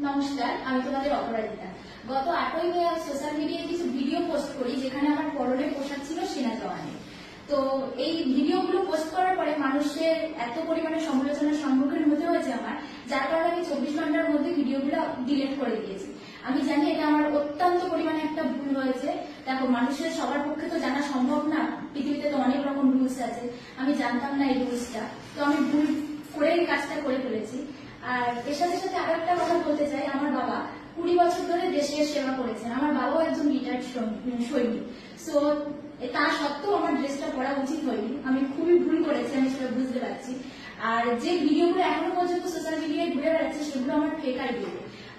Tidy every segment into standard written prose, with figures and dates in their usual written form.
নমস্কার, আমি তোমাদের অপরাজিতা। গত 8ই মে আমি সোশ্যাল মিডিয়ায় কিছু ভিডিও পোস্ট করি যেখানে আমার পরনে পোশাক ছিল সেনা জওয়ানের। তো এই ভিডিওগুলো পোস্ট করার পরে মানুষের এত পরিমাণে সমালোচনার সম্মুখীন হতে হয়েছে আমার, যার কারণে আমি 24 ঘন্টার মধ্যে ভিডিওগুলো ডিলিট করে দিয়েছি। আমি জানি এটা আমার অত্যন্ত পরিমাণে একটা ভুল হয়েছে। দেখো, মানুষের সবার পক্ষে তো জানা সম্ভব না, পৃথিবীতে তো অনেক রকম রুলস আছে। আমি জানতাম না এই রুলসটা, তো আমি ভুল করে এই কাজটা করে ফেলেছি। আর এর সাথে সাথে আরো একটা কথা বলতে চাই, আমার বাবা 20 বছর ধরে দেশের সেবা করেছেন। আমার বাবাও একজন রিটায়ার্ড সৈনিক। সো তা সত্ত্বেও আমার ড্রেসটা পরা উচিত হয়নি। আমি খুবই ভুল করেছি, আমি সেটা বুঝতে পারছি। আর যে ভিডিওগুলো এখনো পর্যন্ত সোশ্যাল মিডিয়ায় ঘুরে বেড়াচ্ছে সেগুলো আমার ফেক আইডি।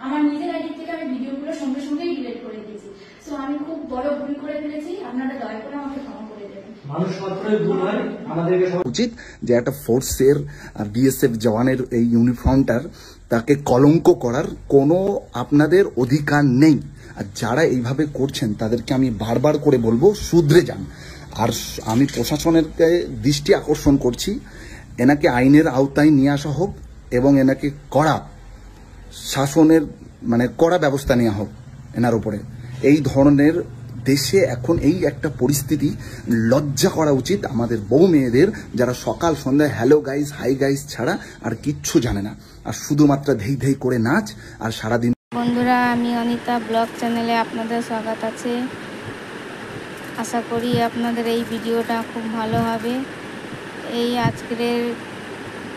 আমার নিজের আইডি থেকে আমি ভিডিওগুলো সঙ্গে সঙ্গেই ডিলিট করে দিয়েছি। সো আমি খুব বড় ভুল করে ফেলেছি, আপনারা দয়া করে আমাকে ক্ষমা করে দেবেন। মানুষ মাত্রই ভুল হয়, আমাদেরকে উচিত যে একটা ফোর্সের বিএসএফ জওয়ানের এই ইউনিফর্মটার তাকে কলঙ্ক করার কোনো আপনাদের অধিকার নেই। আর যারা এইভাবে করছেন তাদেরকে আমি বারবার করে বলবো শুধরে যান। আর আমি প্রশাসনের দৃষ্টি আকর্ষণ করছি, এনাকে আইনের আওতায় নিয়ে আসা হোক এবং এনাকে কড়া শাসনের কড়া ব্যবস্থা নেওয়া হোক এনার উপরে। এই ধরনের দেশে এখন এই একটা পরিস্থিতি, লজ্জা করা উচিত আমাদের বউ মেয়েদের, যারা সকাল সন্ধ্যায় হ্যালো গাইস হাই গাইস ছাড়া আর কিচ্ছু জানে না, আর শুধুমাত্র ধেই ধেই করে নাচ আর সারাদিন। বন্ধুরা, আমি অনিতা ব্লগ চ্যানেলে আপনাদের স্বাগত আছে। আশা করি আপনাদের এই ভিডিওটা খুব ভালো হবে। এই আজকের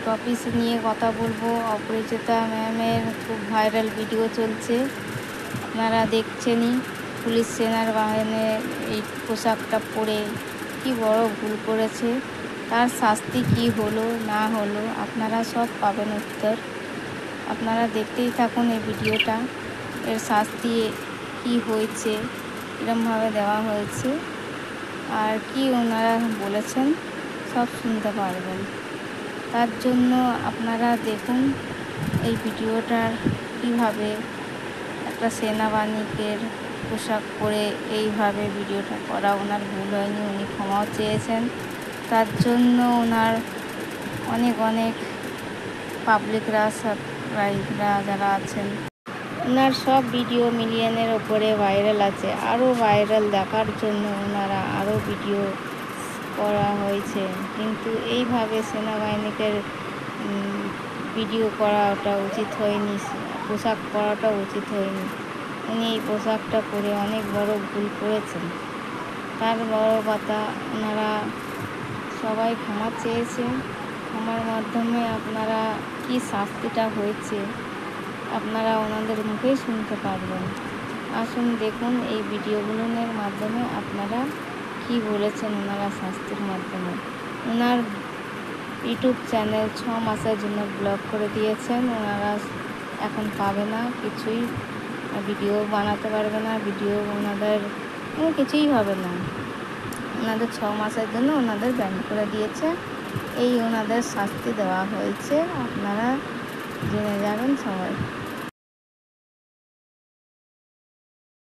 টপিক নিয়ে কথা বলবো। অপরাজিতা ম্যামের খুব ভাইরাল ভিডিও চলছে, আপনারা দেখছেনই। পুলিশ সেনার বাহিনীর এই পোশাকটা পরে কি বড় ভুল করেছে, তার শাস্তি কি হলো না হলো আপনারা সব পাবেন উত্তর। আপনারা দেখতেই থাকুন এই ভিডিওটা। এর শাস্তি কি হয়েছে, এরকমভাবে দেওয়া হয়েছে, আর কি ওনারা বলেছেন সব শুনতে পারবেন। তার জন্য আপনারা দেখুন এই ভিডিওটার কিভাবে একটা সেনাবাহিনীর পোশাক পরে এইভাবে ভিডিওটা করা ওনার ভুল হয়নি, উনি ক্ষমাও চেয়েছেন। তার জন্য ওনার অনেক অনেক পাবলিকরা সাবস্ক্রাইবরা যারা আছেন, ওনার সব ভিডিও মিলিয়নের ওপরে ভাইরাল আছে। আরও ভাইরাল দেখার জন্য ওনারা আরও ভিডিও করা হয়েছে, কিন্তু এইভাবে সেনাবাহিনীকে ভিডিও করাটা উচিত হয়নি, পোশাক পরাটা উচিত হয়নি। উনি এই পোশাকটা পরে অনেক বড় ভুল করেছেন। তার বড় কথা, ওনারা সবাই ক্ষমা চেয়েছে। ক্ষমার মাধ্যমে আপনারা কি শাস্তিটা হয়েছে আপনারা ওনাদের মুখেই শুনতে পারবেন। আসুন দেখুন এই ভিডিওগুলোর মাধ্যমে আপনারা কি বলেছেন ওনারা শাস্তির মাধ্যমে। ওনার ইউটিউব চ্যানেল 6 মাসের জন্য ব্লক করে দিয়েছেন। ওনারা এখন পাবে না কিছুই, ভিডিও বানাতে পারবে না, ভিডিও ওনাদের কিছুই হবে না। ওনাদের 6 মাসের জন্য ওনাদের ব্যান করে দিয়েছে। এই ওনাদের শাস্তি দেওয়া হয়েছে, আপনারা জেনে যাবেন সবাই।